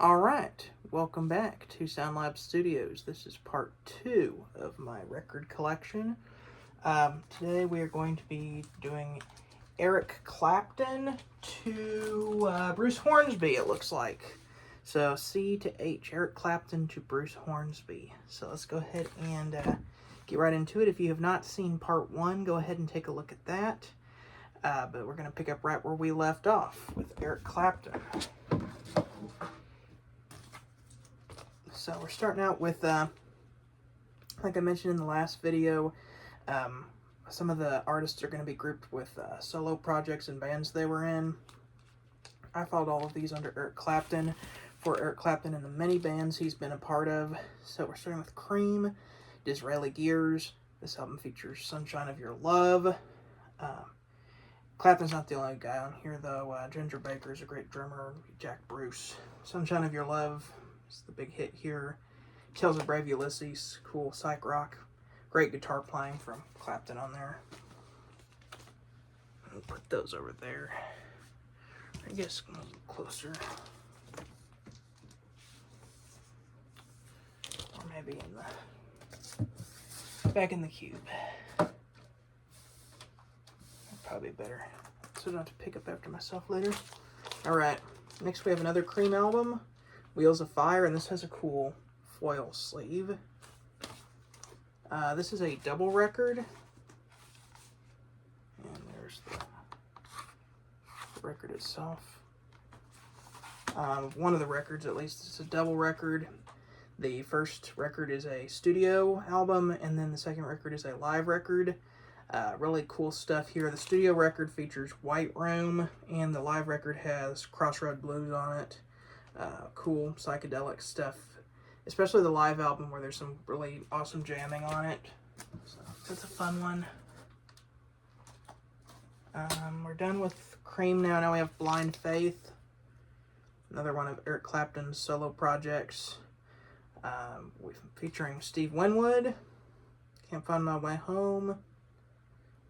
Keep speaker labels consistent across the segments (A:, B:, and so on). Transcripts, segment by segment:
A: Alright, welcome back to Sound Lab Studios. This is part 2 of my record collection. Today we are going to be doing Eric Clapton to Bruce Hornsby, it looks like. So C to H, Eric Clapton to Bruce Hornsby. So let's go ahead and get right into it. If you have not seen part 1, go ahead and take a look at that. But we're going to pick up right where we left off with Eric Clapton. So we're starting out with, like I mentioned in the last video, some of the artists are going to be grouped with solo projects and bands they were in. I followed all of these under Eric Clapton for Eric Clapton and the many bands he's been a part of. So we're starting with Cream, Disraeli Gears. This album features Sunshine of Your Love. Clapton's not the only guy on here, though. Ginger Baker's a great drummer. Jack Bruce. Sunshine of Your Love is the big hit here. Tales of Brave Ulysses, cool psych rock. Great guitar playing from Clapton on there. I'll put those over there. I guess a little closer. Or maybe in the back in the cube. Probably better, so I don't have to pick up after myself later. Alright, next we have another Cream album, Wheels of Fire, and this has a cool foil sleeve. This is a double record, and there's the record itself. One of the records, at least, is a double record. The first record is a studio album, and then the second record is a live record. Really cool stuff here. The studio record features White Room, and the live record has Crossroad Blues on it. Cool psychedelic stuff, especially the live album where there's some really awesome jamming on it. So that's a fun one. We're done with Cream now. Now we have Blind Faith, another one of Eric Clapton's solo projects. Featuring Steve Winwood, Can't Find My Way Home,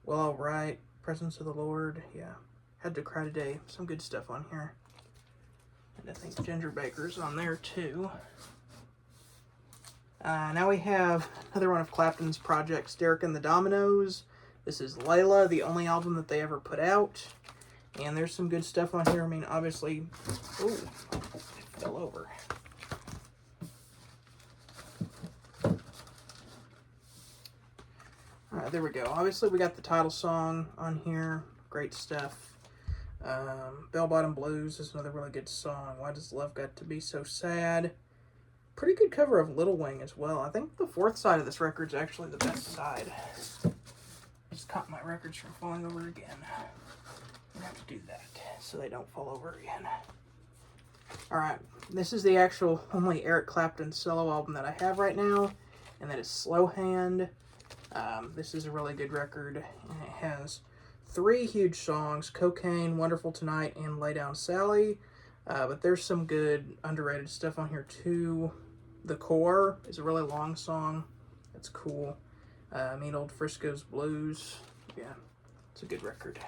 A: Well Alright, Presence of the Lord, yeah. Had to Cry Today, some good stuff on here. And I think Ginger Baker's on there too. Now we have another one of Clapton's projects, Derek and the Dominoes. This is Layla, the only album that they ever put out. And there's some good stuff on here. I mean, obviously... Ooh, it fell over. Alright, there we go. Obviously, we got the title song on here. Great stuff. Bell Bottom Blues is another really good song. Why Does Love Got to Be So Sad? Pretty good cover of Little Wing as well. I think the fourth side of this record is actually the best side. Just caught my records from falling over again. I'm going to have to do that so they don't fall over again. Alright, this is the actual only Eric Clapton solo album that I have right now, and that is Slow Hand. This is a really good record, and it has 3 huge songs, Cocaine, Wonderful Tonight, and Lay Down Sally. But there's some good underrated stuff on here too. The Core is a really long song. That's cool. Mean Old Frisco's Blues. Yeah, it's a good record.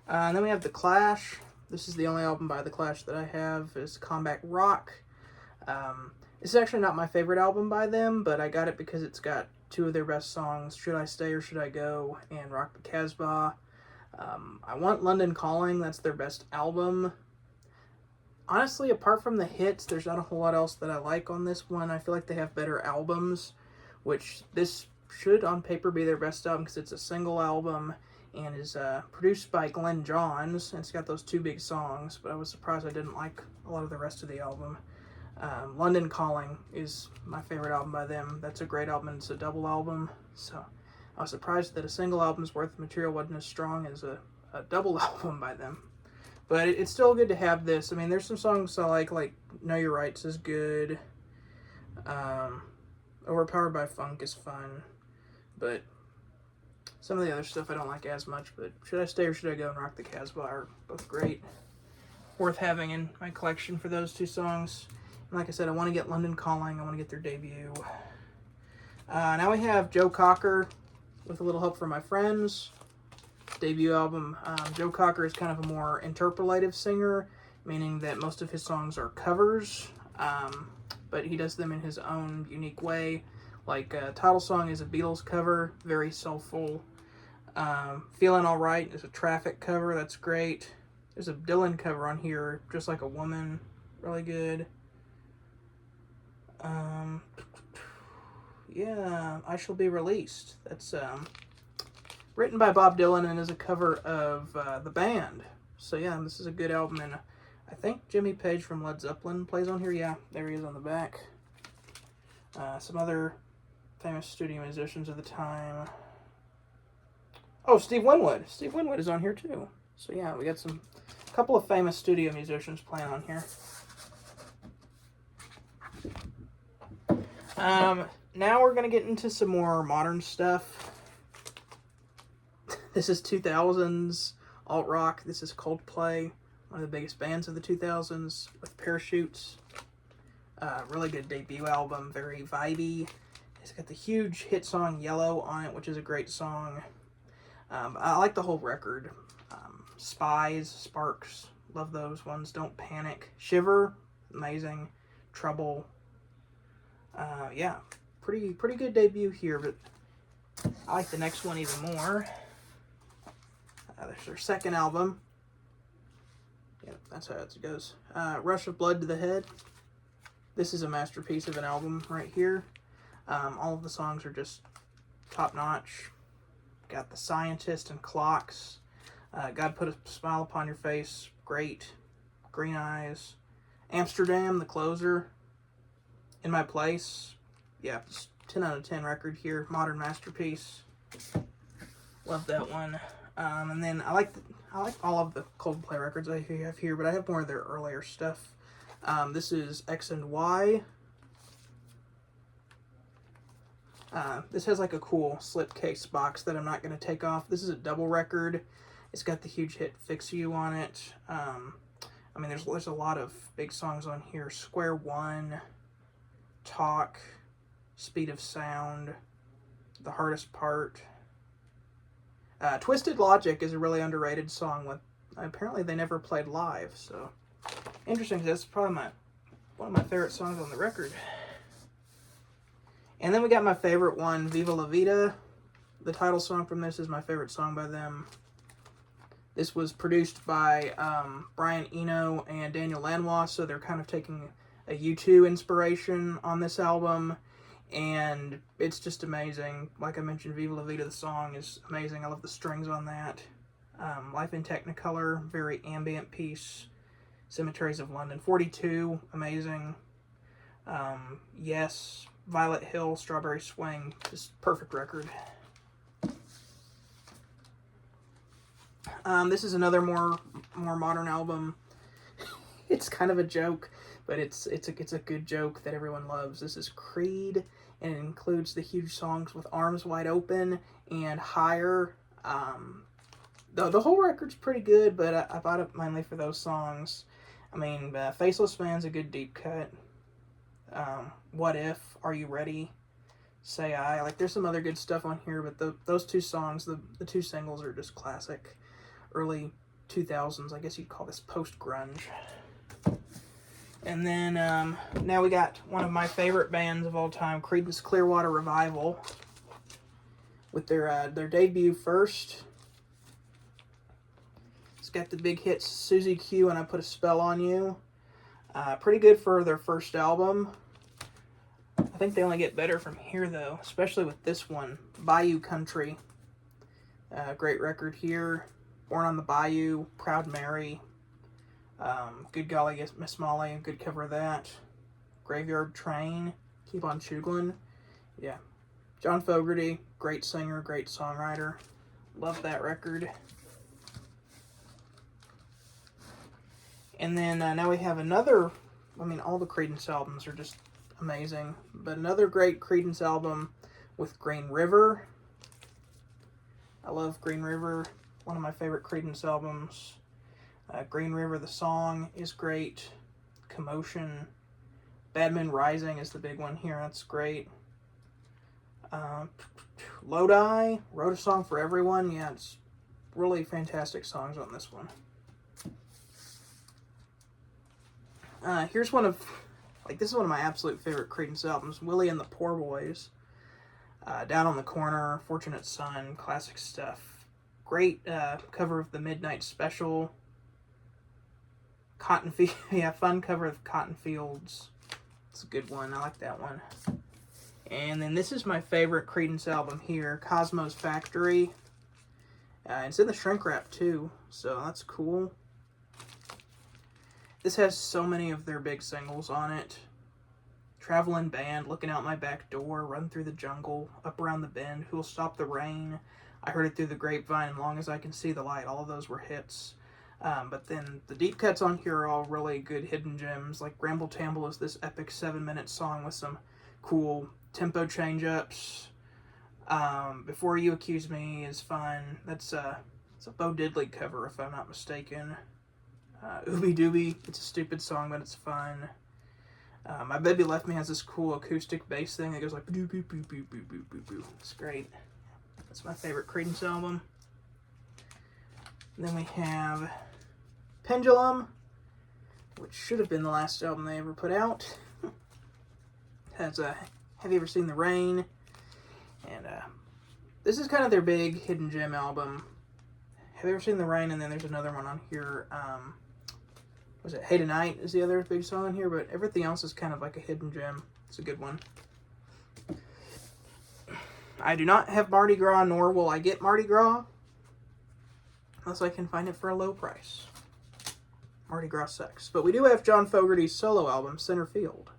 A: And then we have The Clash. This is the only album by The Clash that I have. It's Combat Rock. This is actually not my favorite album by them, but I got it because it's got 2 of their best songs, Should I Stay or Should I Go, and Rock the Casbah. I want London Calling, that's their best album. Honestly, apart from the hits, there's not a whole lot else that I like on this one. I feel like they have better albums, which this should on paper be their best album because it's a single album and is produced by Glenn Johns, and it's got those 2 big songs, but I was surprised I didn't like a lot of the rest of the album. London Calling is my favorite album by them. That's a great album, and it's a double album, so I was surprised that a single album's worth of material wasn't as strong as a double album by them. But it's still good to have this. I mean, there's some songs I like Know Your Rights is good. Overpowered by Funk is fun. But some of the other stuff I don't like as much. But Should I Stay or Should I Go and Rock the Casbah are both great. Worth having in my collection for those 2 songs. And like I said, I want to get London Calling. I want to get their debut. Now we have Joe Cocker. With a Little Help from My Friends. Debut album. Joe Cocker is kind of a more interpolative singer, meaning that most of his songs are covers, but he does them in his own unique way. Like, title song is a Beatles cover, very soulful. Feeling Alright is a Traffic cover, that's great. There's a Dylan cover on here, Just Like a Woman, really good. Yeah, I Shall Be Released. That's written by Bob Dylan and is a cover of The Band. So yeah, this is a good album, and I think Jimmy Page from Led Zeppelin plays on here. Yeah, there he is on the back. Some other famous studio musicians of the time. Oh, Steve Winwood. Steve Winwood is on here too. So yeah, we got a couple of famous studio musicians playing on here. Now we're going to get into some more modern stuff. This is 2000s alt-rock. This is Coldplay, one of the biggest bands of the 2000s, with Parachutes. Really good debut album, very vibey. It's got the huge hit song Yellow on it, which is a great song. I like the whole record. Spies, Sparks, love those ones. Don't Panic. Shiver, amazing. Trouble. Yeah, pretty good debut here, but I like the next one even more. There's their second album. Yep, that's how it goes. Rush of Blood to the Head. This is a masterpiece of an album right here. All of the songs are just top-notch. Got The Scientist and Clocks. God Put a Smile Upon Your Face. Great. Green Eyes. Amsterdam, the closer. In My Place. Yeah, 10 out of 10 record here. Modern masterpiece. Love that one. And then I like all of the Coldplay records I have here, but I have more of their earlier stuff. This is X and Y. This has like a cool slipcase box that I'm not going to take off. This is a double record. It's got the huge hit Fix You on it. I mean, there's a lot of big songs on here. Square One, Talk, Speed of Sound, The Hardest Part. Twisted Logic is a really underrated song. With apparently they never played live, so interesting. That's probably one of my favorite songs on the record. And then we got my favorite one, Viva La Vida. The title song from this is my favorite song by them. This was produced by Brian Eno and Daniel Lanois, so they're kind of taking a U2 inspiration on this album. And it's just amazing. Like I mentioned, Viva La Vida, the song is amazing. I love the strings on that. Life in Technicolor, very ambient piece. Cemeteries of London. 42, amazing. Yes, Violet Hill, Strawberry Swing, just perfect record. This is another more modern album. It's kind of a joke, but it's a good joke that everyone loves. This is Creed, and it includes the huge songs with Arms Wide Open and Higher. The whole record's pretty good, but I bought it mainly for those songs. I mean, Faceless Man's a good deep cut. What If, Are You Ready, Say I. Like, there's some other good stuff on here, but those two songs, the two singles are just classic. Early 2000s, I guess you'd call this post-grunge. And then, now we got one of my favorite bands of all time, Creedence Clearwater Revival, with their debut First. It's got the big hits Susie Q and I Put a Spell on You. Pretty good for their first album. I think they only get better from here, though, especially with this one, Bayou Country. Great record here. Born on the Bayou, Proud Mary. Good Golly Miss Molly, a good cover of that. Graveyard Train, Keep on Chooglin'. Yeah. John Fogerty, great singer, great songwriter. Love that record. And then now we have another, I mean, all the Creedence albums are just amazing. But another great Creedence album with Green River. I love Green River, one of my favorite Creedence albums. Green River, the song, is great. Commotion. Bad Men Rising is the big one here. That's great. Lodi, Wrote a Song for Everyone. Yeah, it's really fantastic songs on this one. Here's one of, this is one of my absolute favorite Creedence albums, Willie and the Poor Boys. Down on the Corner, Fortunate Son, classic stuff. Great cover of the Midnight Special. Fun cover of Cotton Fields. It's a good one. I like that one. And then this is my favorite Creedence album here, Cosmo's Factory. It's in the shrink wrap too, so that's cool. This has so many of their big singles on it. Traveling Band, Looking Out My Back Door, Run Through the Jungle, Up Around the Bend, Who'll Stop the Rain, I Heard It Through the Grapevine, and Long As I Can See the Light. All of those were hits. But then the deep cuts on here are all really good hidden gems. Like Ramble Tamble is this epic 7-minute song with some cool tempo change-ups. Before You Accuse Me is fun. It's a Bo Diddley cover, if I'm not mistaken. Ooby Dooby, it's a stupid song, but it's fun. My Baby Left Me has this cool acoustic bass thing that goes like boo boo boo boo boo boo boo boo. It's great. That's my favorite Creedence album. And then we have Pendulum, which should have been the last album they ever put out. Has Have You Ever Seen the Rain? And this is kind of their big hidden gem album. Have You Ever Seen the Rain? And then there's another one on here. Was it Hey Tonight is the other big song on here, but everything else is kind of like a hidden gem. It's a good one. I do not have Mardi Gras, nor will I get Mardi Gras unless I can find it for a low price. Mardi Gras sucks. But we do have John Fogerty's solo album, Center Field.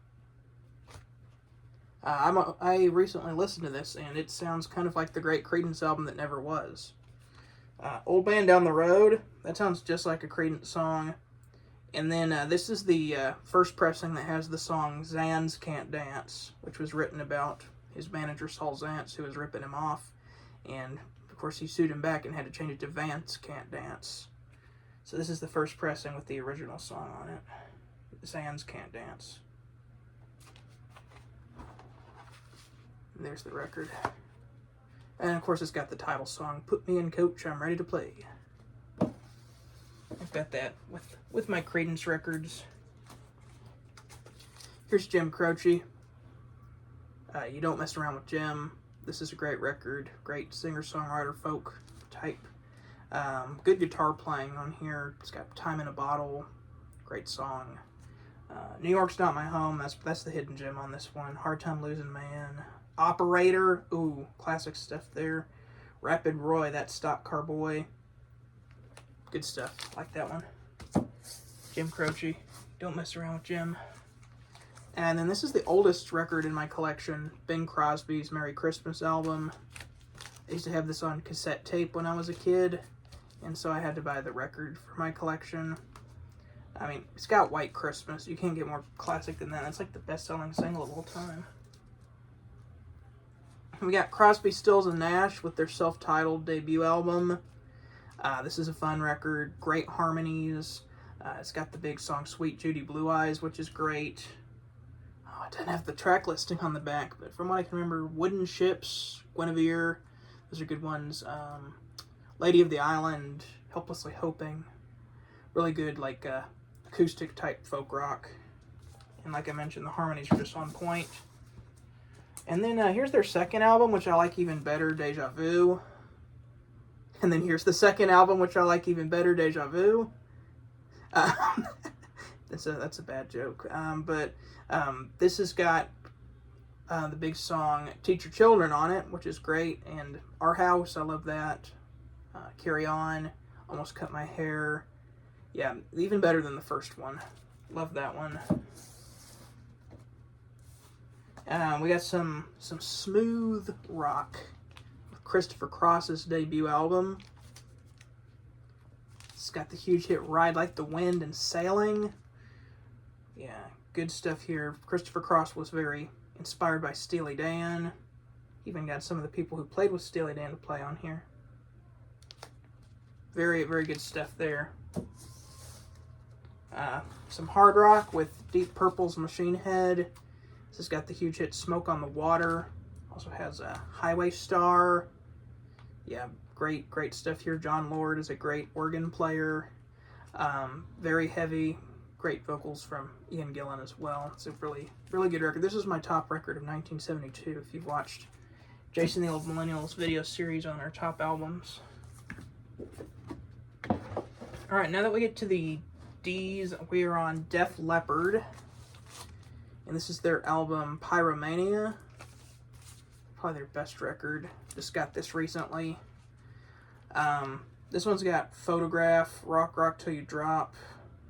A: I recently listened to this, and it sounds kind of like the great Creedence album that never was. Old Man Down the Road, that sounds just like a Creedence song. And then this is the first pressing that has the song Zans Can't Dance, which was written about his manager Saul Zaentz, who was ripping him off. And, of course, he sued him back and had to change it to Vance Can't Dance. So this is the first pressing with the original song on it. Zans Can't Dance. And there's the record. And, of course, it's got the title song, Put Me in Coach, I'm Ready to Play. I've got that with my Creedence records. Here's Jim Croce. You Don't Mess Around with Jim. This is a great record. Great singer-songwriter, folk type. Good guitar playing on here. It's got Time in a Bottle. Great song. New York's Not My Home. That's the hidden gem on this one. Hard Time Losing Man. Operator. Ooh, classic stuff there. Rapid Roy. That's Stock Car Boy. Good stuff. Like that one. Jim Croce. Don't Mess Around with Jim. And then this is the oldest record in my collection. Bing Crosby's Merry Christmas album. I used to have this on cassette tape when I was a kid. And so I had to buy the record for my collection. I mean, it's got White Christmas. You can't get more classic than that. It's like the best-selling single of all time. We got Crosby, Stills, and Nash with their self-titled debut album. This is a fun record. Great harmonies. It's got the big song Sweet Judy Blue Eyes, which is great. Oh, I didn't have the track listing on the back, but from what I can remember, Wooden Ships, Guinevere, those are good ones. Lady of the Island, Helplessly Hoping. Really good, like, acoustic type folk rock. And like I mentioned, the harmonies are just on point. And then here's their second album, which I like even better, Deja Vu. And then here's the second album, which I like even better, Deja Vu. That's a bad joke. But this has got the big song Teach Your Children on it, which is great. And Our House, I love that. Carry On, Almost Cut My Hair. Yeah, even better than the first one. Love that one. We got some smooth rock. Christopher Cross's debut album. It's got the huge hit Ride Like the Wind and Sailing. Yeah, good stuff here. Christopher Cross was very inspired by Steely Dan. Even got some of the people who played with Steely Dan to play on here. Very, very good stuff there. Some hard rock with Deep Purple's Machine Head. This has got the huge hit Smoke on the Water. Also has a Highway Star. Yeah, great stuff here. John Lord is a great organ player. Very heavy. Great vocals from Ian Gillan as well. It's a really good record. This is my top record of 1972 if you've watched Jason the Old Millennial's video series on our top albums. Alright, now that we get to the D's, we are on Def Leppard. And this is their album Pyromania. Probably their best record. Just got this recently. This one's got Photograph, Rock Till You Drop,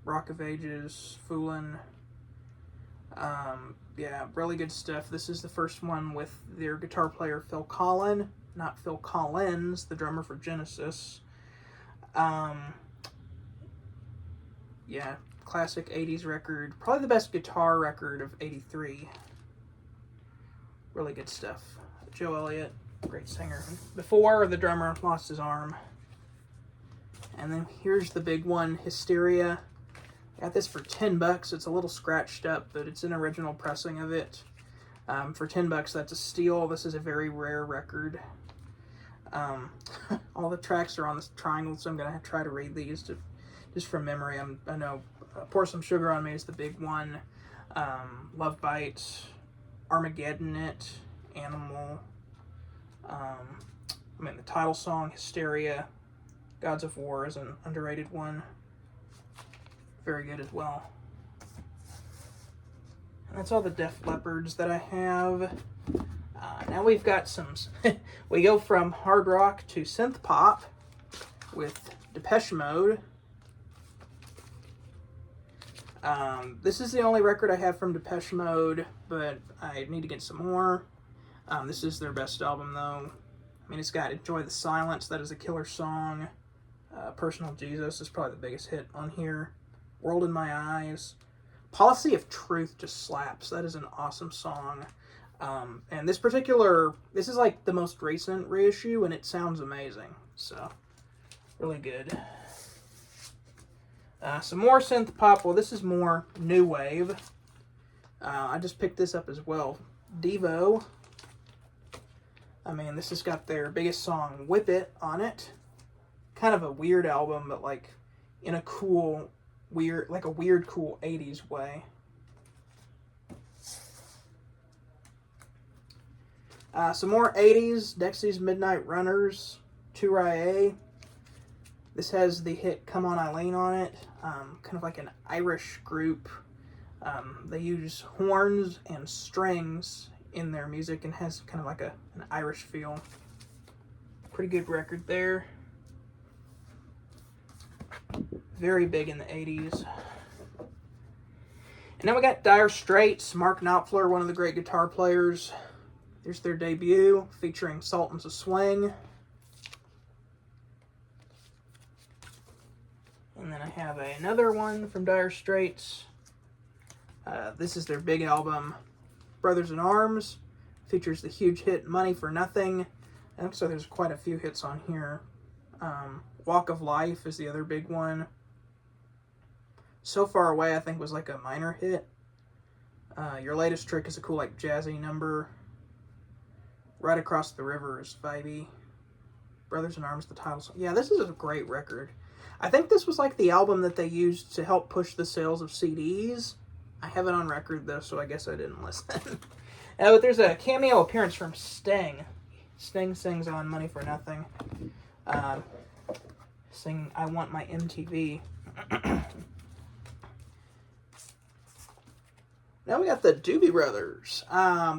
A: Rock of Ages, Foolin'. Yeah, really good stuff. This is the first one with their guitar player Phil Collen, not Phil Collins, the drummer for Genesis. Yeah, classic 80s record. Probably the best guitar record of 83. Really good stuff. Joe Elliott, great singer. Before the drummer lost his arm. And then here's the big one, Hysteria. Got this for $10. It's a little scratched up, but it's an original pressing of it. For $10, that's a steal. This is a very rare record. All the tracks are on this triangle, so I'm going to try to read these just from memory. I know Pour Some Sugar on Me is the big one. Love Bites, Armageddon It, Animal. The title song, Hysteria. Gods of War is an underrated one. Very good as well. And that's all the Def Leppards that I have. Now we've got some... we go from hard rock to synth pop with Depeche Mode. This is the only record I have from Depeche Mode, but I need to get some more. This is their best album, though. It's got Enjoy the Silence. That is a killer song. Personal Jesus is probably the biggest hit on here. World in My Eyes. Policy of Truth just slaps. That is an awesome song. And this is like the most recent reissue, and it sounds amazing. So, really good. Some more synth pop. Well, this is more new wave. I just picked this up as well. Devo. This has got their biggest song, Whip It, on it. Kind of a weird album, but like in a cool, cool 80s way. Some more 80s, Dexy's Midnight Runners, 2RIA. This has the hit Come On Eileen on it, kind of like an Irish group. They use horns and strings in their music and has kind of like an Irish feel. Pretty good record there. Very big in the 80s. And now we got Dire Straits, Mark Knopfler, one of the great guitar players. Here's their debut, featuring Sultans of Swing. And then I have another one from Dire Straits. This is their big album, Brothers in Arms. Features the huge hit Money for Nothing. And so there's quite a few hits on here. Walk of Life is the other big one. So Far Away, I think, was like a minor hit. Your Latest Trick is a cool, like, jazzy number. Right Across the River is vibey. Brothers in Arms, the title song. Yeah, this is a great record. I think this was like the album that they used to help push the sales of CDs. I have it on record, though, so I guess I didn't listen. But there's a cameo appearance from Sting. Sting sings on Money for Nothing. Sing I Want My MTV. Now we got the Doobie Brothers.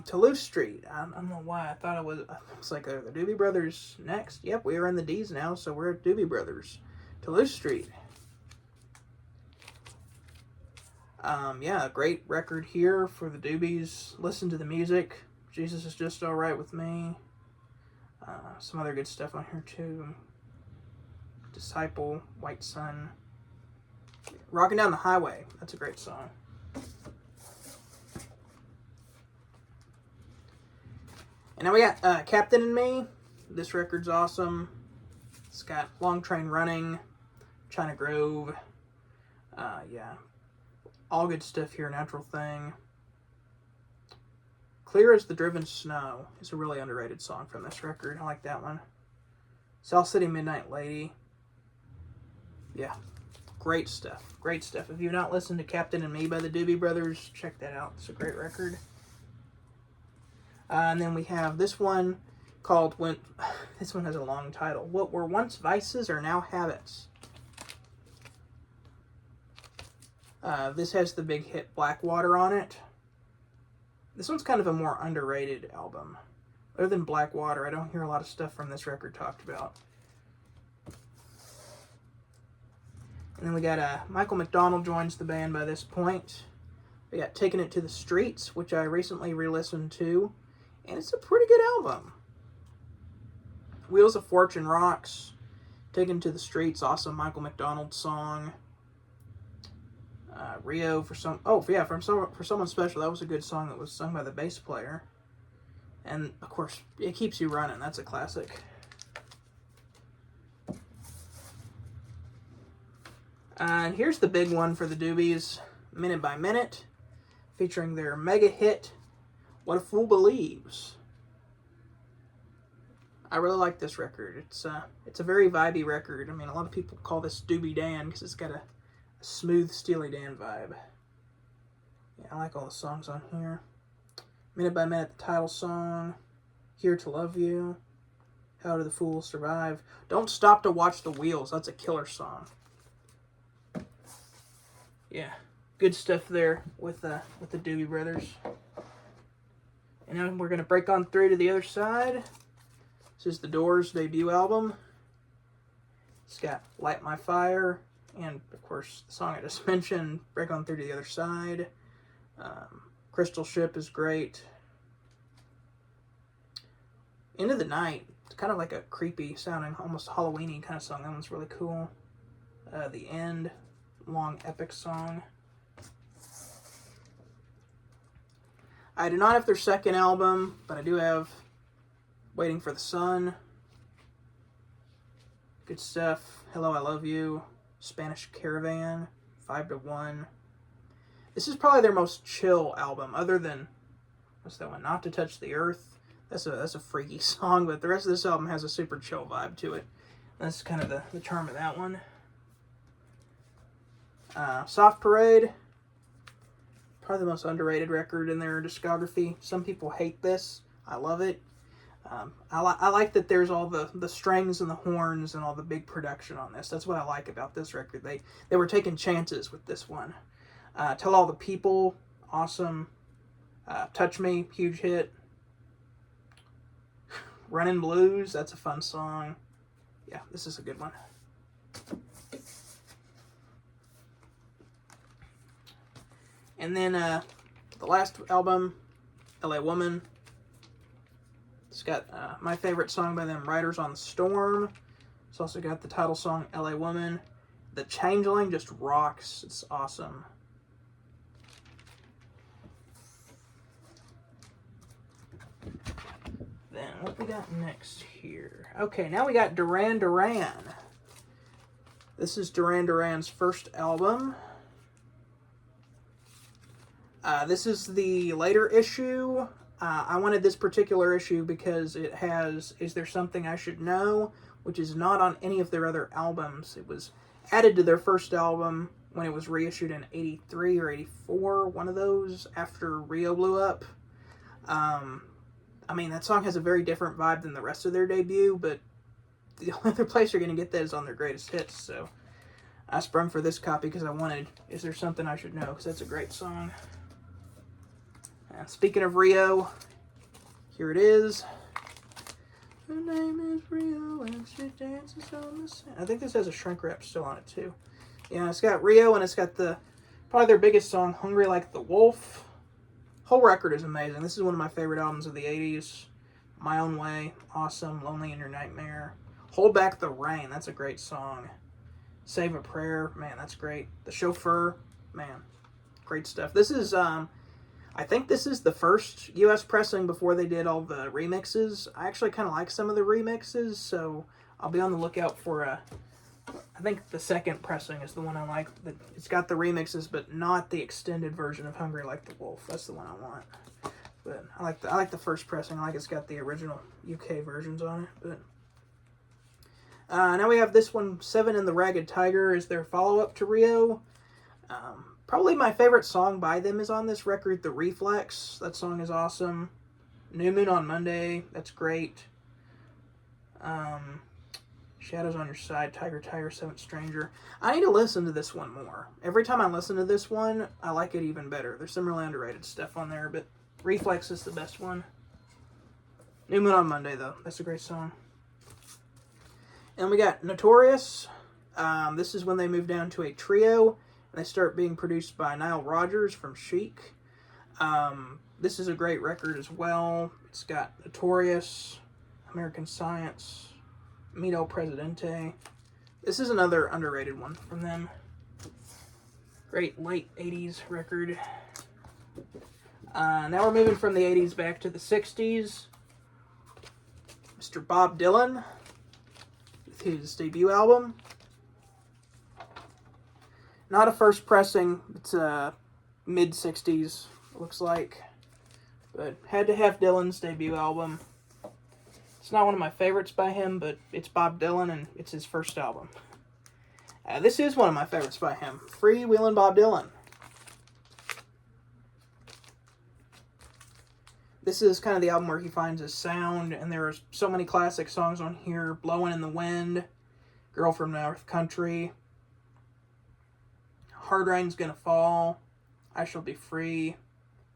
A: Toulouse Street. I don't know why I thought it was like, are the Doobie Brothers next? Yep, we are in the D's now, so we're at Doobie Brothers. Toulouse Street. Yeah, great record here for the Doobies. Listen to the music. Jesus Is Just Alright With Me. Some other good stuff on here too. Disciple, White Sun. Rocking Down the Highway. That's a great song. And now we got Captain and Me. This record's awesome. It's got Long Train Running, China Grove. Yeah. All good stuff here. Natural Thing. Clear as the Driven Snow is a really underrated song from this record. I like that one. South City Midnight Lady. Yeah, great stuff. Great stuff. If you've not listened to Captain and Me by the Doobie Brothers, check that out. It's a great record. And then we have this one called this one has a long title. What Were Once Vices Are Now Habits. This has the big hit Blackwater on it. This one's kind of a more underrated album. Other than Blackwater, I don't hear a lot of stuff from this record talked about. And then we got Michael McDonald joins the band by this point. We got Taking It to the Streets, which I recently re-listened to, and it's a pretty good album. Wheels of Fortune rocks. Taken to the Streets, awesome Michael McDonald song. Rio for Someone Special. That was a good song that was sung by the bass player. And of course, It Keeps You Running. That's a classic. And here's the big one for the Doobies, Minute by Minute, featuring their mega hit, What a Fool Believes. I really like this record. It's a very vibey record. I mean, a lot of people call this Doobie Dan because it's got a smooth Steely Dan vibe. Yeah, I like all the songs on here. Minute by Minute, the title song. Here to Love You. How Do the Fools Survive? Don't Stop to Watch the Wheels. That's a killer song. Yeah, good stuff there with the Doobie Brothers. And now we're going to break on through to the other side. This is the Doors' debut album. It's got Light My Fire, and of course the song I just mentioned, Break On Through to the Other Side. Crystal Ship is great. Into the Night, it's kind of like a creepy sounding, almost Halloween-y kind of song. That one's really cool. The End, long epic song. I do not have their second album, but I do have Waiting for the Sun. Good stuff. Hello, I Love You. Spanish Caravan. 5 to 1. This is probably their most chill album, other than, what's that one? Not to Touch the Earth. That's a freaky song, but the rest of this album has a super chill vibe to it. That's kind of the charm of that one. Soft Parade. Probably the most underrated record in their discography. Some people hate this. I love it. I like that there's all the strings and the horns and all the big production on this. That's what I like about this record. They were taking chances with this one. Tell All the People, awesome. Touch Me, huge hit. Runnin' Blues, that's a fun song. Yeah, this is a good one. And then the last album, LA Woman. It's got my favorite song by them, Riders on the Storm. It's also got the title song, LA Woman. The Changeling just rocks. It's awesome. Then, what we got next here? Okay, now we got Duran Duran. This is Duran Duran's first album. This is the later issue. I wanted this particular issue because it has Is There Something I Should Know, which is not on any of their other albums. It was added to their first album when it was reissued in 83 or 84, one of those, after Rio blew up. I mean, that song has a very different vibe than the rest of their debut, but the only other place you're going to get that is on their greatest hits, so I sprung for this copy because I wanted Is There Something I Should Know, because that's a great song. And speaking of Rio, here it is. Her name is Rio and she dances on the sand. I think this has a shrink wrap still on it too. Yeah, it's got Rio and it's got probably their biggest song, Hungry Like the Wolf. Whole record is amazing. This is one of my favorite albums of the 80s. My Own Way, awesome. Lonely in Your Nightmare. Hold Back the Rain, that's a great song. Save a Prayer, man, that's great. The Chauffeur, man, great stuff. This is, I think this is the first U.S. pressing before they did all the remixes. I actually kind of like some of the remixes, so I'll be on the lookout for I think the second pressing is the one I like. It's got the remixes, but not the extended version of Hungry Like the Wolf. That's the one I want. But I like the first pressing. I like it's got the original UK versions on it. But now we have this one, Seven and the Ragged Tiger, is their follow-up to Rio. Probably my favorite song by them is on this record, The Reflex. That song is awesome. New Moon on Monday, that's great. Shadows on Your Side, Tiger, Tiger, Seventh Stranger. I need to listen to this one more. Every time I listen to this one, I like it even better. There's some really underrated stuff on there, but Reflex is the best one. New Moon on Monday, though. That's a great song. And we got Notorious. This is when they move down to a trio, and they start being produced by Nile Rodgers from Chic. This is a great record as well. It's got Notorious, American Science, Mito Presidente. This is another underrated one from them. Great late 80s record. Now we're moving from the 80s back to the 60s. Mr. Bob Dylan with his debut album. Not a first pressing. It's mid-60s, looks like. But had to have Dylan's debut album. It's not one of my favorites by him, but it's Bob Dylan, and it's his first album. This is one of my favorites by him. Freewheelin' Bob Dylan. This is kind of the album where he finds his sound, and there are so many classic songs on here. Blowin' in the Wind, Girl from North Country, Hard Rain's Gonna Fall, I Shall Be Free,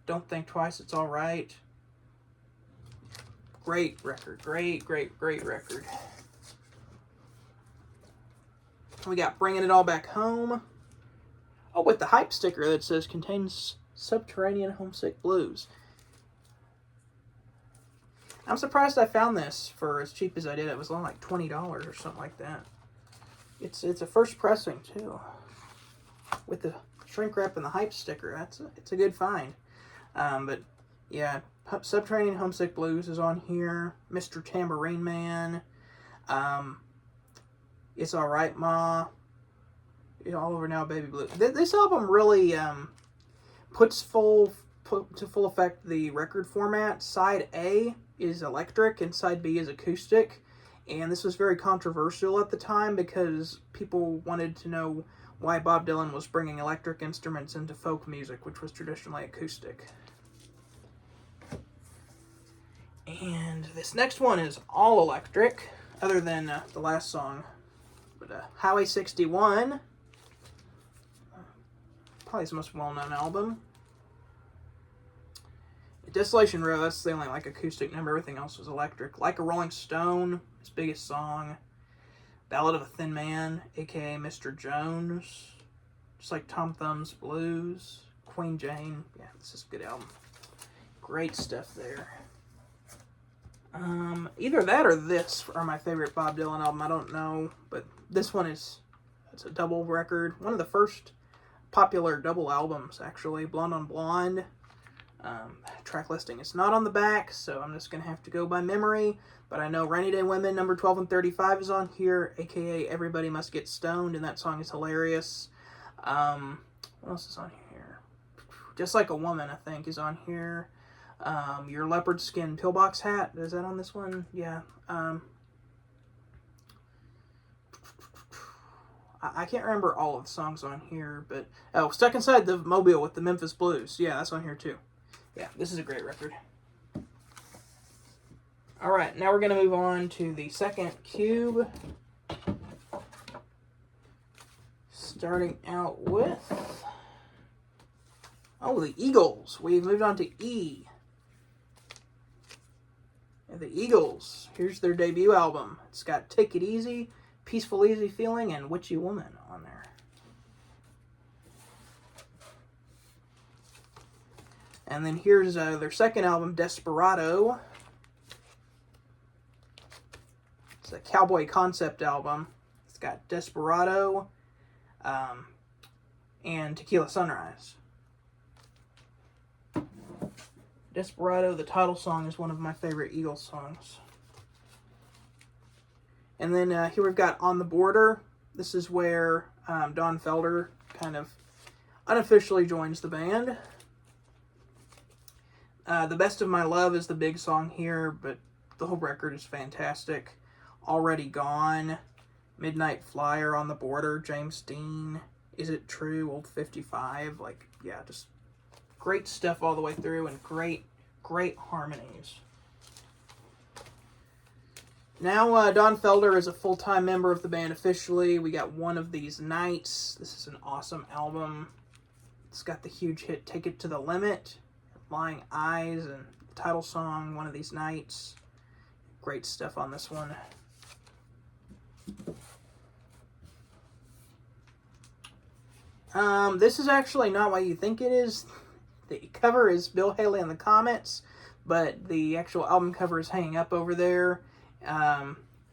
A: Don't Think Twice, It's Alright. Great record. Great record. We got Bringing It All Back Home. Oh, with the hype sticker that says contains Subterranean Homesick Blues. I'm surprised I found this for as cheap as I did. It was only like $20 or something like that. It's a first pressing too, with the shrink wrap and the hype sticker. It's a good find. But yeah, Subterranean Homesick Blues is on here. Mr. Tambourine Man. It's Alright Ma. All Over Now, Baby Blue. This album really puts to full effect the record format. Side A is electric and side B is acoustic. And this was very controversial at the time because people wanted to know why Bob Dylan was bringing electric instruments into folk music, which was traditionally acoustic. And this next one is all electric, other than the last song. But Highway 61, probably his most well-known album. Desolation Row, that's the only acoustic number. Everything else was electric. Like a Rolling Stone, his biggest song. Ballad of a Thin Man, a.k.a. Mr. Jones. Just like Tom Thumb's Blues. Queen Jane. Yeah, this is a good album. Great stuff there. Either that or this are my favorite Bob Dylan album. I don't know, but this one it's a double record. One of the first popular double albums, actually. Blonde on Blonde. Track listing is not on the back, so I'm just going to have to go by memory. But I know Rainy Day Women, number 12 and 35 is on here, a.k.a. Everybody Must Get Stoned, and that song is hilarious. What else is on here? Just Like a Woman, I think, is on here. Your Leopard Skin Pillbox Hat, is that on this one? Yeah. I can't remember all of the songs on here, but... Oh, Stuck Inside the Mobile with the Memphis Blues. Yeah, that's on here too. Yeah, this is a great record. Alright, now we're going to move on to the second cube. Starting out with... Oh, the Eagles. We've moved on to E. And the Eagles. Here's their debut album. It's got Take It Easy, Peaceful Easy Feeling, and Witchy Woman on there. And then here's their second album, Desperado. It's a cowboy concept album. It's got Desperado and Tequila Sunrise. Desperado, the title song, is one of my favorite Eagles songs. And then here we've got On the Border. This is where Don Felder kind of unofficially joins the band. The Best of My Love is the big song here, but the whole record is fantastic. Already Gone, Midnight Flyer, On the Border, James Dean, Is It True, Old 55. Like, yeah, just great stuff all the way through, and great harmonies. Now, Don Felder is a full-time member of the band officially. We got One of These Nights. This is an awesome album. It's got the huge hit Take It to the Limit, Lying Eyes, and the title song, One of These Nights. Great stuff on this one. This is actually not what you think it is. The cover is Bill Haley and the Comets, but the actual album cover is hanging up over there.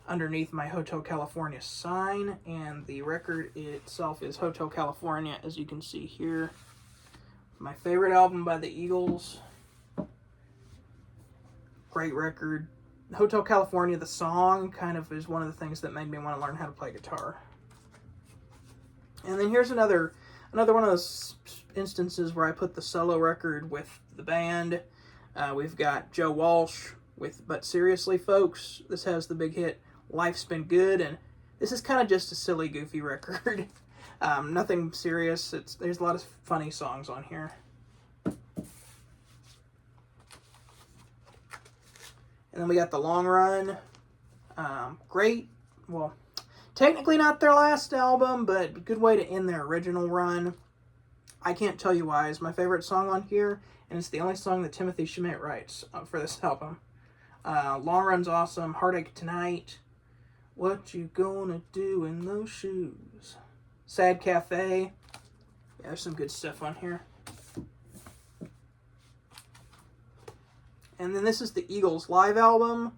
A: Underneath my Hotel California sign, and the record itself is Hotel California, as you can see here. My favorite album by the Eagles. Great record. Hotel California, the song, kind of is one of the things that made me want to learn how to play guitar. And then here's another one of those instances where I put the solo record with the band. We've got Joe Walsh with But Seriously Folks. This has the big hit Life's Been Good, and this is kind of just a silly, goofy record. Nothing serious. There's a lot of funny songs on here. And then we got The Long Run. Great. Well, technically not their last album, but good way to end their original run. I Can't Tell You Why is my favorite song on here, and it's the only song that Timothy Schmidt writes for this album. Long Run's awesome. Heartache Tonight. What You Gonna Do in Those Shoes? Sad Cafe. Yeah, there's some good stuff on here. And then this is the Eagles live album.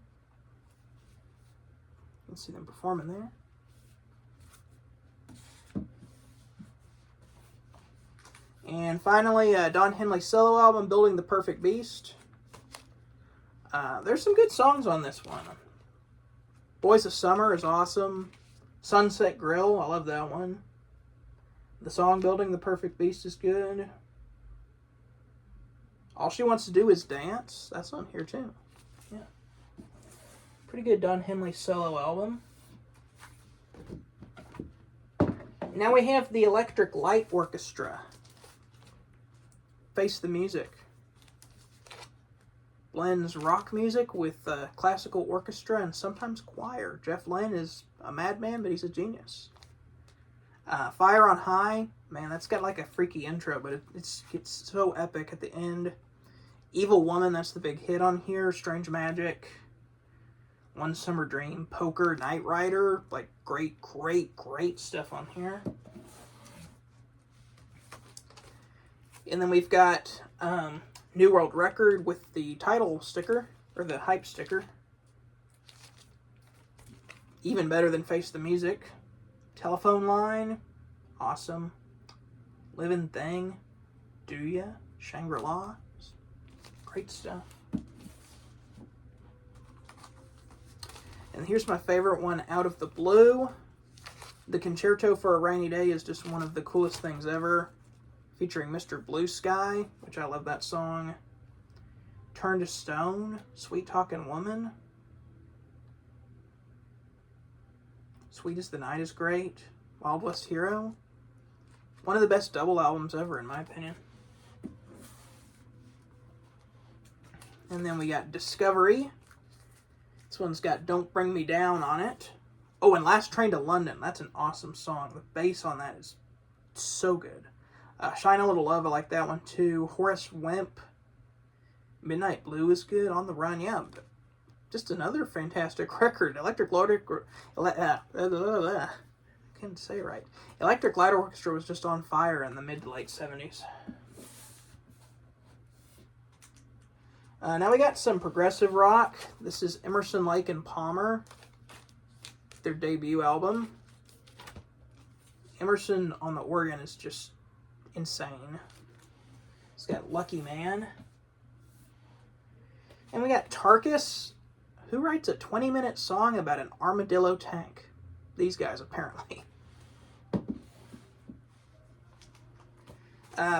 A: You can see them performing there. And finally, Don Henley's solo album, Building the Perfect Beast. There's some good songs on this one. Boys of Summer is awesome. Sunset Grill, I love that one. The song Building the Perfect Beast is good. All She Wants to Do Is Dance, that's on here too. Yeah. Pretty good Don Henley solo album. Now we have the Electric Light Orchestra. Face the Music. Blends rock music with classical orchestra and sometimes choir. Jeff Lynne is a madman, but he's a genius. Fire on High, man, that's got like a freaky intro, but it's so epic at the end. Evil Woman, that's the big hit on here. Strange Magic. One Summer Dream. Poker, Knight Rider, like great stuff on here. And then we've got New World Record with the title sticker, or the hype sticker. Even better than Face the Music. Telephone Line, awesome. Living Thing, Do Ya, Shangri-La, great stuff. And here's my favorite one, Out of the Blue. The Concerto for a Rainy Day is just one of the coolest things ever. Featuring Mr. Blue Sky, which I love that song. Turn to Stone, Sweet Talking Woman. Sweet as the Night is great. Wild West Hero. One of the best double albums ever, in my opinion. And then we got Discovery. This one's got Don't Bring Me Down on it. Oh, and Last Train to London. That's an awesome song. The bass on that is so good. Shine a Little Love, I like that one too. Horace Wimp. Midnight Blue is good. On the Run, yeah. Just another fantastic record. Electric Light can't say it right. Electric Light Orchestra was just on fire in the mid to late 70s. Now we got some progressive rock. This is Emerson, Lake and Palmer, their debut album. Emerson on the organ is just insane. It's got Lucky Man. And we got Tarkus, who writes a 20-minute song about an armadillo tank. These guys, apparently.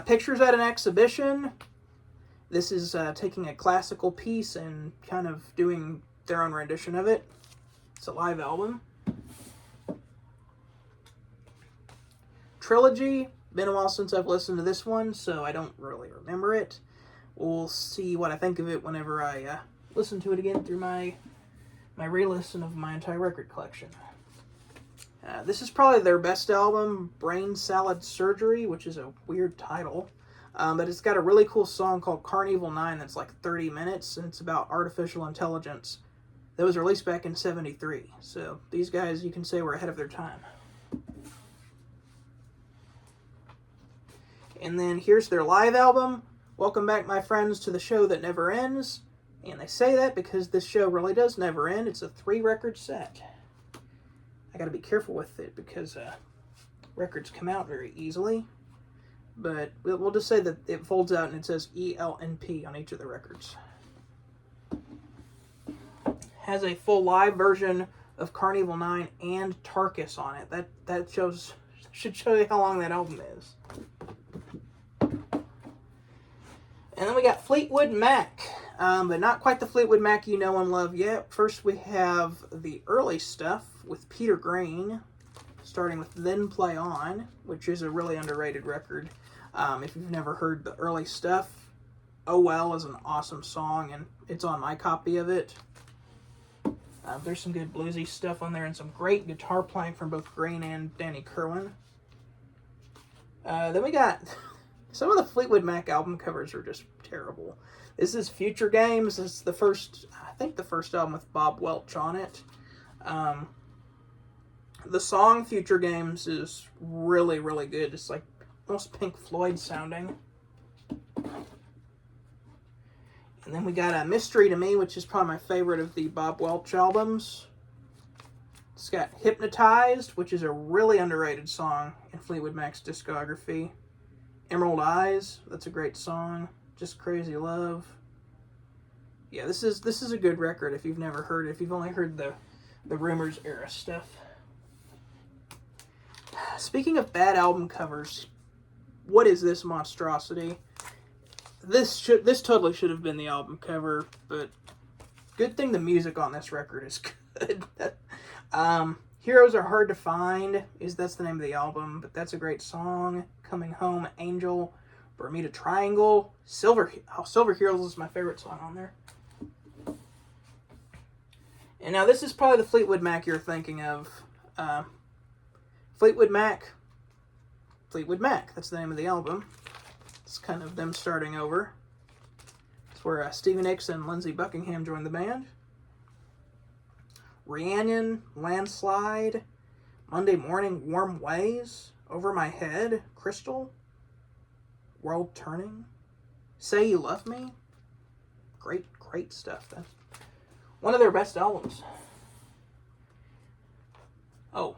A: Pictures at an Exhibition. This is taking a classical piece and kind of doing their own rendition of it. It's a live album. Trilogy. Been a while since I've listened to this one, so I don't really remember it. We'll see what I think of it whenever I listen to it again through my re-listen of my entire record collection. This is probably their best album, Brain Salad Surgery, which is a weird title. But it's got a really cool song called Carnival 9 that's like 30 minutes, and it's about artificial intelligence. That was released back in 73. So these guys, you can say, were ahead of their time. And then here's their live album, Welcome Back, My Friends, to the Show That Never Ends. And they say that because this show really does never end. It's a 3-record set. I gotta be careful with it because records come out very easily. But we'll just say that it folds out and it says ELNP on each of the records. Has a full live version of Carnival 9 and Tarkus on it. That should show you how long that album is. And then we got Fleetwood Mac, but not quite the Fleetwood Mac you know and love yet. First we have the early stuff with Peter Green, starting with Then Play On, which is a really underrated record. If you've never heard the early stuff, Oh Well is an awesome song, and it's on my copy of it. There's some good bluesy stuff on there, and some great guitar playing from both Green and Danny Kerwin. Then we got... Some of the Fleetwood Mac album covers are just terrible. This is Future Games. This is the first album with Bob Welch on it. The song Future Games is really, really good. It's like almost Pink Floyd sounding. And then we got a Mystery to Me, which is probably my favorite of the Bob Welch albums. It's got Hypnotized, which is a really underrated song in Fleetwood Mac's discography. Emerald Eyes, that's a great song. Just Crazy Love. Yeah, this is a good record if you've never heard it, if you've only heard the Rumors era stuff. Speaking of bad album covers, what is this monstrosity? This totally should have been the album cover, but good thing the music on this record is good. Heroes Are Hard to Find, that's the name of the album, but that's a great song. Coming Home, Angel, Bermuda Triangle, Silver Heroes is my favorite song on there. And now this is probably the Fleetwood Mac you're thinking of. Fleetwood Mac, that's the name of the album. It's kind of them starting over. It's where Stevie Nicks and Lindsey Buckingham joined the band. Rhiannon, Landslide, Monday Morning, Warm Ways, Over My Head, Crystal, World Turning, Say You Love Me. Great stuff. That's one of their best albums. Oh.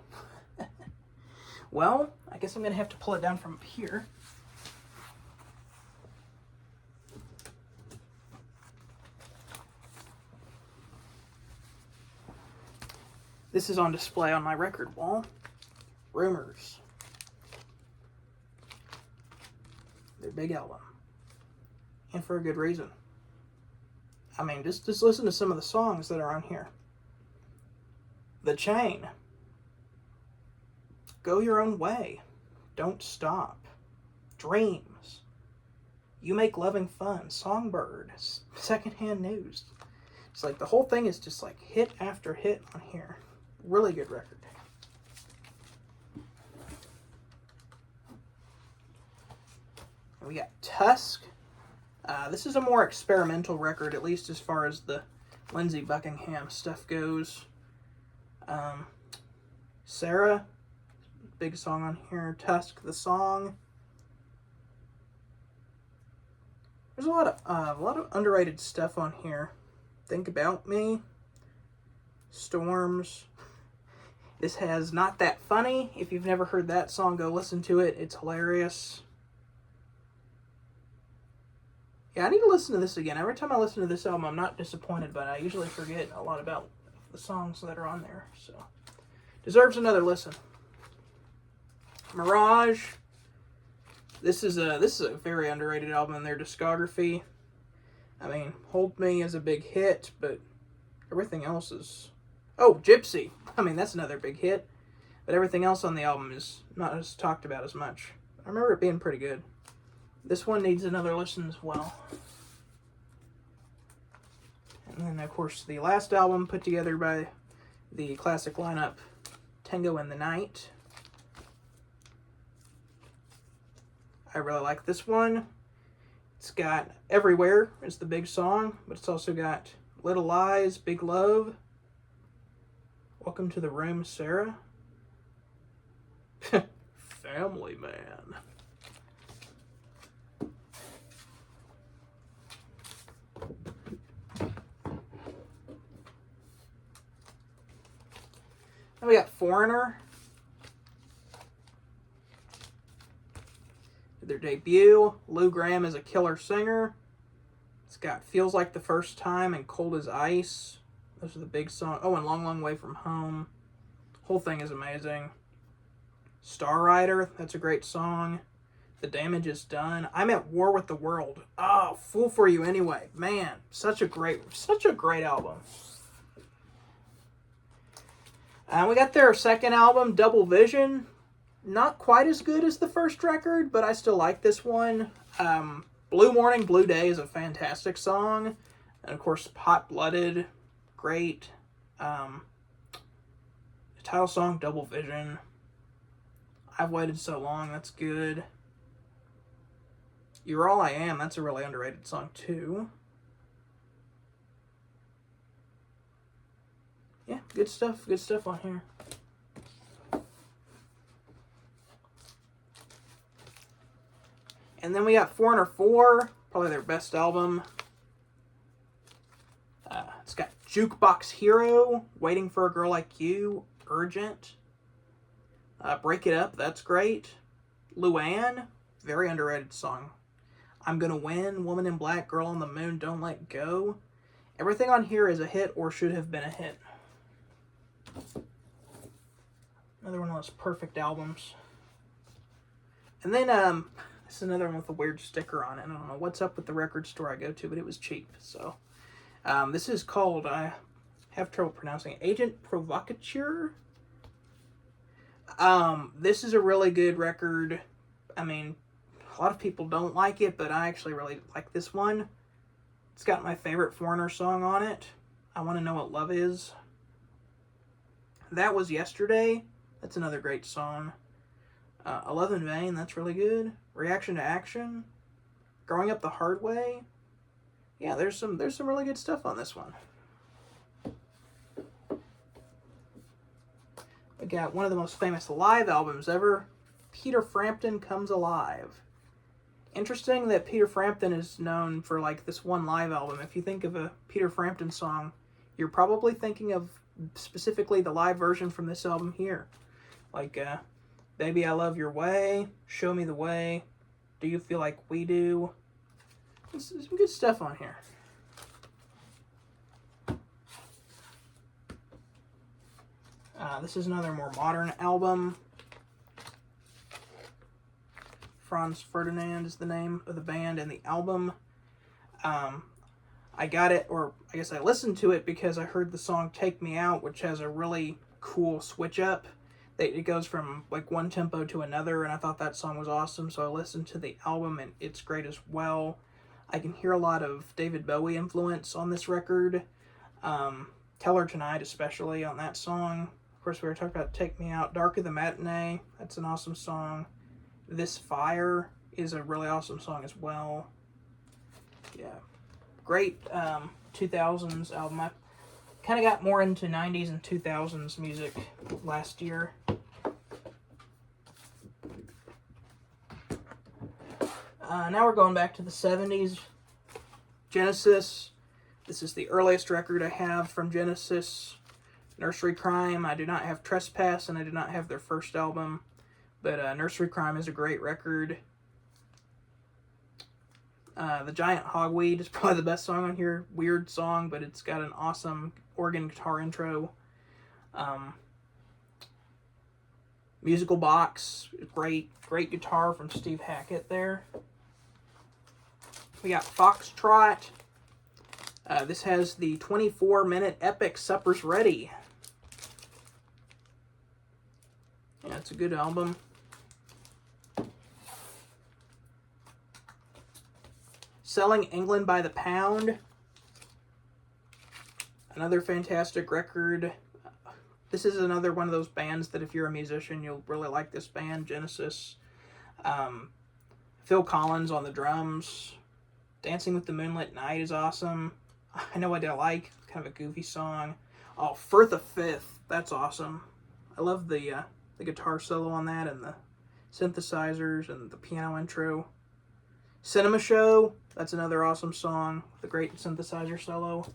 A: Well, I guess I'm going to have to pull it down from up here. This is on display on my record wall. Rumors. Their big album. And for a good reason. I mean, just listen to some of the songs that are on here. The Chain. Go Your Own Way. Don't Stop. Dreams. You Make Loving Fun. Songbird. Secondhand News. It's like the whole thing is just like hit after hit on here. Really good record. And we got Tusk. This is a more experimental record, at least as far as the Lindsey Buckingham stuff goes. Sarah, big song on here. Tusk, the song. There's a lot of underrated stuff on here. Think About Me. Storms. This has Not That Funny. If you've never heard that song, go listen to it. It's hilarious. Yeah, I need to listen to this again. Every time I listen to this album, I'm not disappointed, but I usually forget a lot about the songs that are on there. So, deserves another listen. Mirage. This is a very underrated album in their discography. I mean, Hold Me is a big hit, but everything else is... Oh, Gypsy! I mean, that's another big hit. But everything else on the album is not as talked about as much. I remember it being pretty good. This one needs another listen as well. And then, of course, the last album put together by the classic lineup, Tango in the Night. I really like this one. It's got Everywhere is the big song, but it's also got Little Lies, Big Love, Welcome to the Room, Sarah, Family Man. Then we got Foreigner. Their debut. Lou Gramm is a killer singer. It's got Feels Like the First Time and Cold as Ice. Those are the big songs. Oh, and Long, Long Way from Home. Whole thing is amazing. Star Rider, that's a great song. The Damage Is Done. I'm at War with the World. Oh, Fool for You Anyway. Man, such a great album. We got their second album, Double Vision. Not quite as good as the first record, but I still like this one. Blue Morning, Blue Day is a fantastic song. And of course, Hot Blooded, great. The title song, Double Vision. I've Waited So Long, that's good. You're All I Am, that's a really underrated song too. Yeah, good stuff on here. And then we got Foreigner 4, probably their best album. It's got Jukebox Hero, Waiting for a Girl Like You, Urgent. Break It Up, that's great. Luann, very underrated song. I'm Gonna Win, Woman in Black, Girl on the Moon, Don't Let Go. Everything on here is a hit or should have been a hit. Another one of those perfect albums. And then, this is another one with a weird sticker on it. I don't know what's up with the record store I go to, but it was cheap. So, this is called, I have trouble pronouncing it, Agent Provocateur. This is a really good record. I mean, a lot of people don't like it, but I actually really like this one. It's got my favorite Foreigner song on it. I Want to Know What Love Is. That Was Yesterday. That's another great song. A Love in Vain, that's really good. Reaction to Action. Growing Up the Hard Way. Yeah, there's some really good stuff on this one. We got one of the most famous live albums ever, Peter Frampton Comes Alive. Interesting that Peter Frampton is known for like this one live album. If you think of a Peter Frampton song, you're probably thinking of specifically the live version from this album here. Like, Baby I Love Your Way, Show Me the Way, Do You Feel Like We Do. There's some good stuff on here. This is another more modern album. Franz Ferdinand is the name of the band and the album. I got it, or I guess I listened to it because I heard the song Take Me Out, which has a really cool switch up. It goes from like one tempo to another, and I thought that song was awesome, so I listened to the album, and it's great as well. I can hear a lot of David Bowie influence on this record. Tell Her Tonight especially on that song. Of course, we were talking about Take Me Out. Dark of the Matinee, that's an awesome song. This Fire is a really awesome song as well. Yeah. Great 2000s album. I kind of got more into 90s and 2000s music last year. Now we're going back to the 70s. Genesis. This is the earliest record I have from Genesis. Nursery Crime. I do not have Trespass, and I do not have their first album. But Nursery Crime is a great record. The Giant Hogweed is probably the best song on here. Weird song, but it's got an awesome organ guitar intro. Musical Box, great guitar from Steve Hackett there. We got Foxtrot, This has the 24-minute epic Supper's Ready. Yeah, it's a good album. Selling England by the Pound. Another fantastic record. This is another one of those bands that if you're a musician, you'll really like this band, Genesis. Phil Collins on the drums. Dancing with the Moonlit Night is awesome. I Know What I Like, kind of a goofy song. Oh, Firth of Fifth, that's awesome. I love the guitar solo on that and the synthesizers and the piano intro. Cinema Show, that's another awesome song with a great synthesizer solo.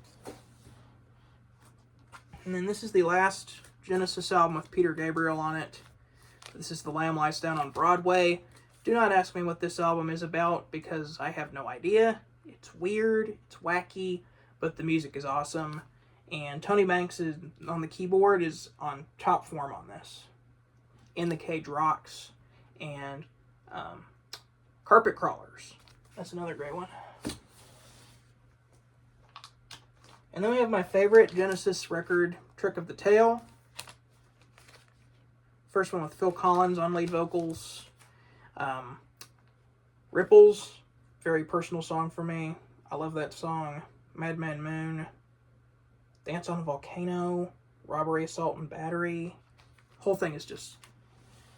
A: And then this is the last Genesis album with Peter Gabriel on it. This is The Lamb Lies Down on Broadway. Do not ask me what this album is about because I have no idea. It's weird, it's wacky, but the music is awesome. And Tony Banks is on the keyboard is on top form on this. In the Cage Rocks and Carpet Crawlers. That's another great one. And then we have my favorite Genesis record, Trick of the Tail. First one with Phil Collins on lead vocals. Ripples, very personal song for me. I love that song. Madman Moon. Dance on a Volcano. Robbery, Assault, and Battery. Whole thing is just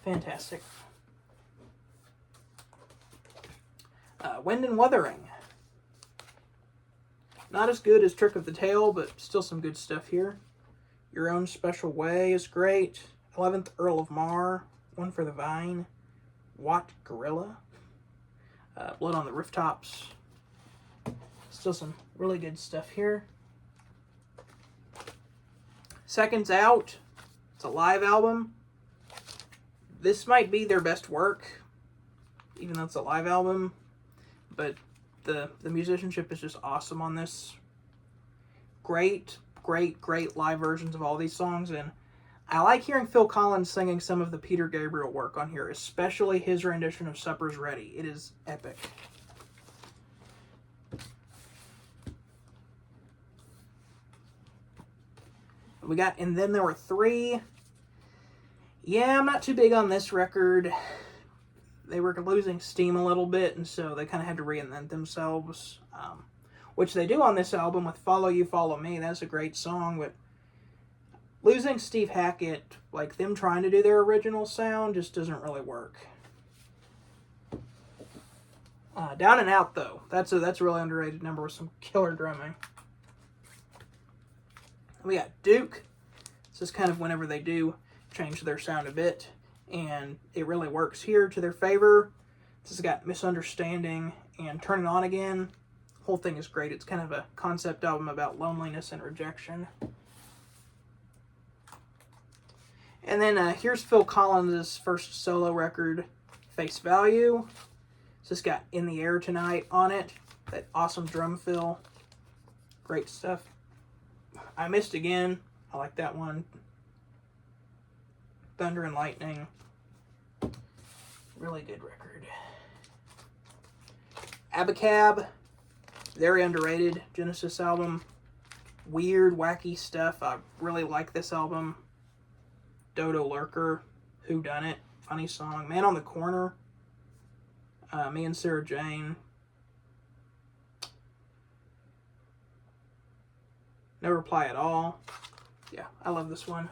A: fantastic. Wind and Wuthering. Not as good as Trick of the Tail, but still some good stuff here. Your Own Special Way is great. 11th Earl of Mar. One for the Vine. Watt Gorilla. Blood on the Rooftops. Still some really good stuff here. Seconds Out. It's a live album. This might be their best work, even though it's a live album. But the musicianship is just awesome on this. Great live versions of all these songs. And I like hearing Phil Collins singing some of the Peter Gabriel work on here, especially his rendition of Supper's Ready. It is epic. We got And Then There Were Three. Yeah, I'm not too big on this record. They were losing steam a little bit, and so they kind of had to reinvent themselves, which they do on this album with Follow You, Follow Me. That's a great song, but losing Steve Hackett, like them trying to do their original sound, just doesn't really work. Down and Out, though. That's a really underrated number with some killer drumming. We got Duke. This is kind of whenever they do change their sound a bit, and it really works here to their favor. This has got Misunderstanding and Turn It On Again. The whole thing is great. It's kind of a concept album about loneliness and rejection. And then here's Phil Collins' first solo record, Face Value. It's just got In the Air Tonight on it. That awesome drum fill. Great stuff. I Missed Again. I like that one. Thunder and Lightning. Really good record. Abacab. Very underrated Genesis album. Weird, wacky stuff. I really like this album. Dodo Lurker. Who Done It? Funny song. Man on the Corner. Me and Sarah Jane. No Reply at All. Yeah, I love this one.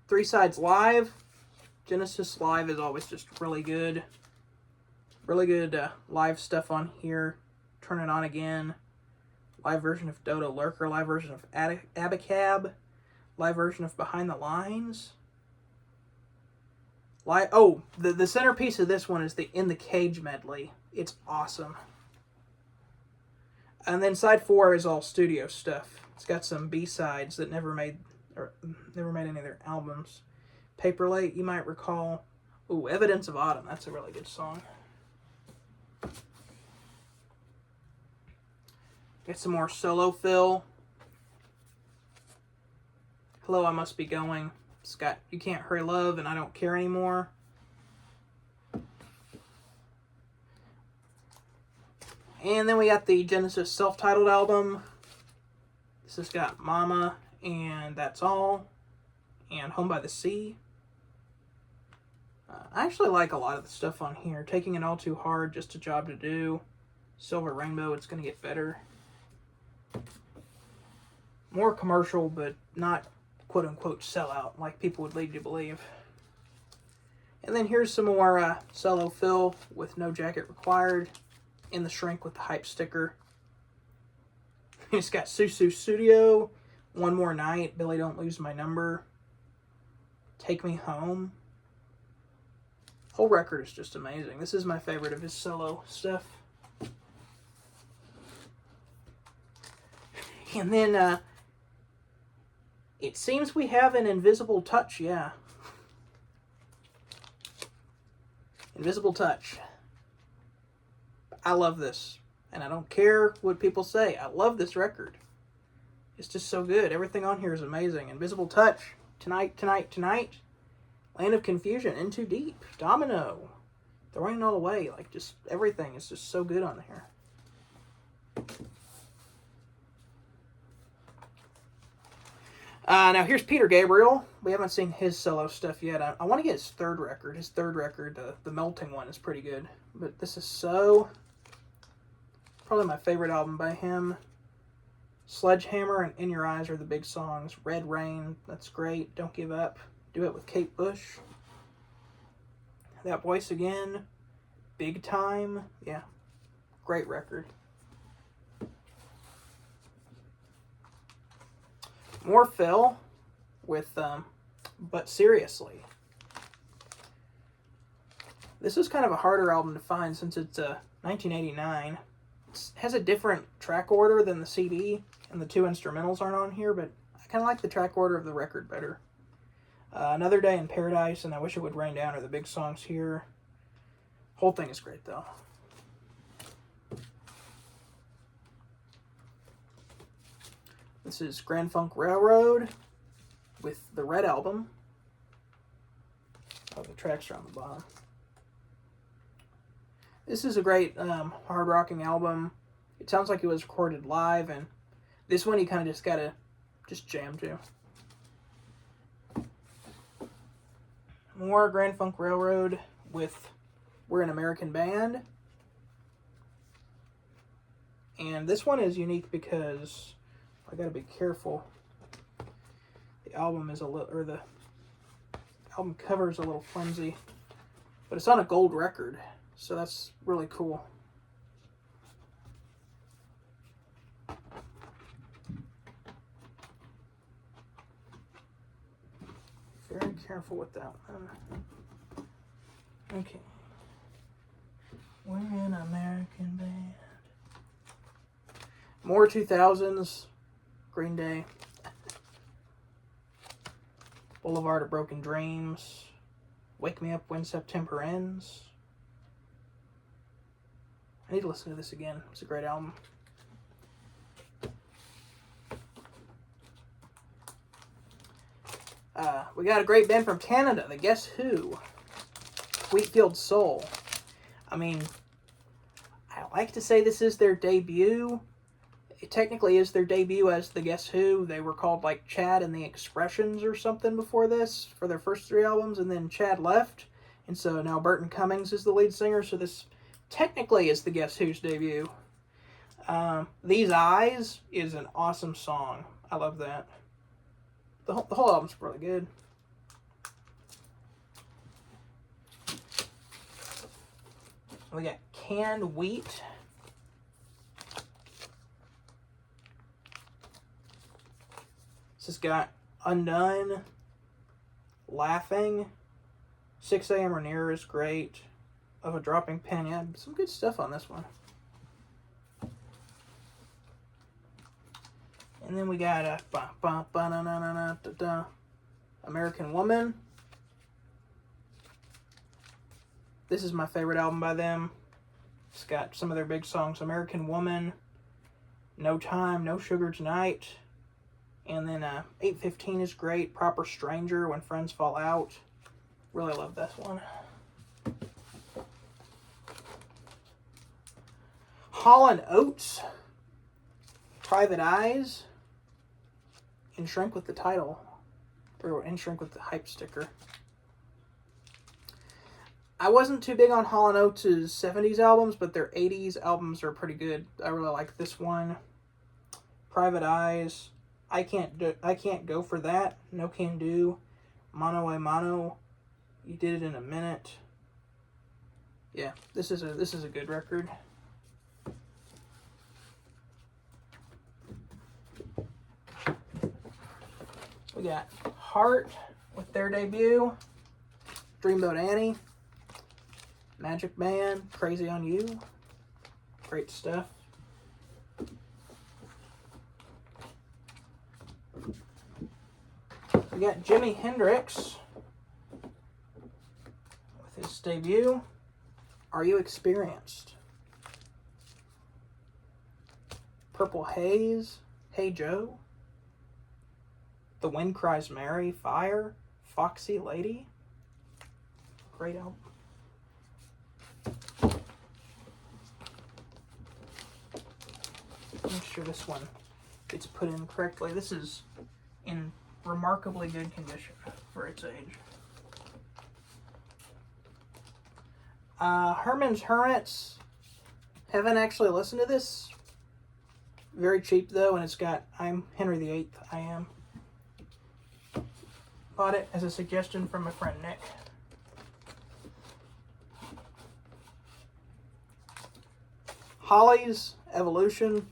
A: Three Sides Live. Genesis Live is always just really good. Really good live stuff on here. Turn It On Again. Live version of Dodo Lurker. Live version of Abacab. Live version of Behind the Lines. The centerpiece of this one is the In the Cage medley. It's awesome. And then side 4 is all studio stuff. It's got some B-sides that never made any of their albums. Paper Late, you might recall. Ooh, Evidence of Autumn. That's a really good song. Get some more solo fill. Hello, I Must Be Going. It's got You Can't Hurry Love and I Don't Care Anymore. And then we got the Genesis self-titled album. This has got Mama and That's All and Home by the Sea. I actually like a lot of the stuff on here. Taking It All Too Hard, Just a Job to Do. Silver Rainbow, It's Gonna Get Better. More commercial, but not quote-unquote sellout, like people would lead you to believe. And then here's some more solo fill with No Jacket Required. In the Shrink with the hype sticker. It's got Susu Studio, One More Night, Billy Don't Lose My Number, Take Me Home. Whole record is just amazing. This is my favorite of his solo stuff. And then, it seems we have an Invisible Touch, yeah. Invisible Touch. I love this. And I don't care what people say. I love this record. It's just so good. Everything on here is amazing. Invisible Touch. Tonight, Tonight, Tonight. Land of Confusion. In Too Deep. Domino. Throwing It All Away. Like, just everything is just so good on here. Now, here's Peter Gabriel. We haven't seen his solo stuff yet. I want to get his third record. His third record, the Melting one, is pretty good. But this is probably my favorite album by him. Sledgehammer and In Your Eyes are the big songs. Red Rain, that's great. Don't Give Up. Do It with Kate Bush. That Voice Again. Big Time. Yeah, great record. More Phil with But Seriously. This is kind of a harder album to find since it's 1989. It has a different track order than the CD, and the two instrumentals aren't on here, but I kind of like the track order of the record better. Another Day in Paradise and I Wish It Would Rain Down are the big songs here. Whole thing is great, though. This is Grand Funk Railroad with the Red Album. Oh, the tracks are on the bottom. This is a great hard rocking album. It sounds like it was recorded live, and this one you kind of just gotta jam to. More Grand Funk Railroad with We're an American Band. And this one is unique because I gotta be careful. The album is the album cover is a little flimsy, but it's on a gold record, so that's really cool. Very careful with that one. Okay. We're an American Band. More 2000s. Green Day. Boulevard of Broken Dreams. Wake Me Up When September Ends. I need to listen to this again. It's a great album. We got a great band from Canada, the Guess Who. Wheatfield Soul. I mean, I like to say this is their debut. It technically is their debut as the Guess Who. They were called like Chad and the Expressions or something before this for their first 3 albums, and then Chad left, and so now Burton Cummings is the lead singer, so this technically is the Guess Who's debut. These Eyes is an awesome song. I love that. The whole album's really good. We got Canned Wheat. This has got Undone, Laughing, 6 a.m. or Nearer is great, Of a Dropping Pen. Yeah, some good stuff on this one. And then we got American Woman. This is my favorite album by them. It's got some of their big songs. American Woman, No Time, No Sugar Tonight. And then 8:15 is great. Proper Stranger, When Friends Fall Out. Really love this one. Hall & Oates, Private Eyes, In Shrink with the title, or In Shrink with the hype sticker. I wasn't too big on Hall & Oates' 70s albums, but their 80s albums are pretty good. I really like this one. Private Eyes, I Can't Go For That, No Can Do, Mano a Mano, You Did It in a Minute. Yeah, this is a good record. We got Heart with their debut, Dreamboat Annie, Magic Man, Crazy on You. Great stuff. We got Jimi Hendrix with his debut, Are You Experienced? Purple Haze, Hey Joe. The Wind Cries Mary, Fire, Foxy Lady. Great album. Make sure this one gets put in correctly. This is in remarkably good condition for its age. Herman's Hermits. Haven't actually listened to this. Very cheap though, and it's got I'm Henry VIII, I Am. Bought it as a suggestion from my friend Nick. Holly's Evolution.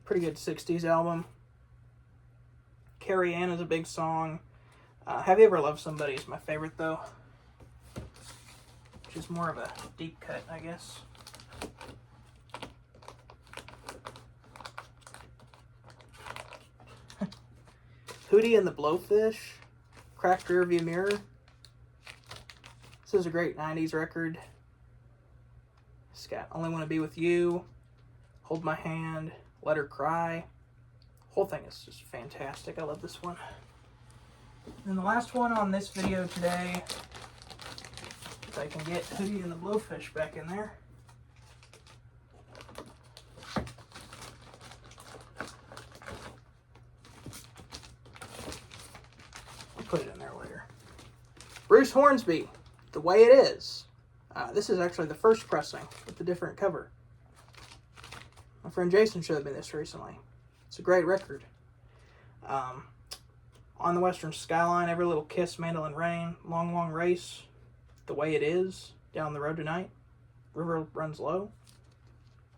A: Pretty good 60s album. Carrie Ann is a big song. Have You Ever Loved Somebody is my favorite though. Which is more of a deep cut, I guess. Hootie and the Blowfish, Cracked Rearview Mirror. This is a great 90s record. It's got Only Want to Be With You, Hold My Hand, Let Her Cry. The whole thing is just fantastic. I love this one. And the last one on this video today, if I can get Hootie and the Blowfish back in there. Put it in there later. Bruce Hornsby, The Way It Is. This is actually the first pressing with a different cover. My friend Jason showed me this recently. It's a great record. On the Western Skyline, Every Little Kiss, Mandolin Rain, Long Long Race, The Way It Is, Down the Road Tonight, River Runs Low.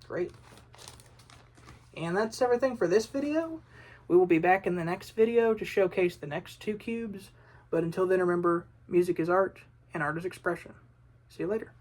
A: Great. And that's everything for this video. We will be back in the next video to showcase the next 2 cubes. But until then, remember, music is art, and art is expression. See you later.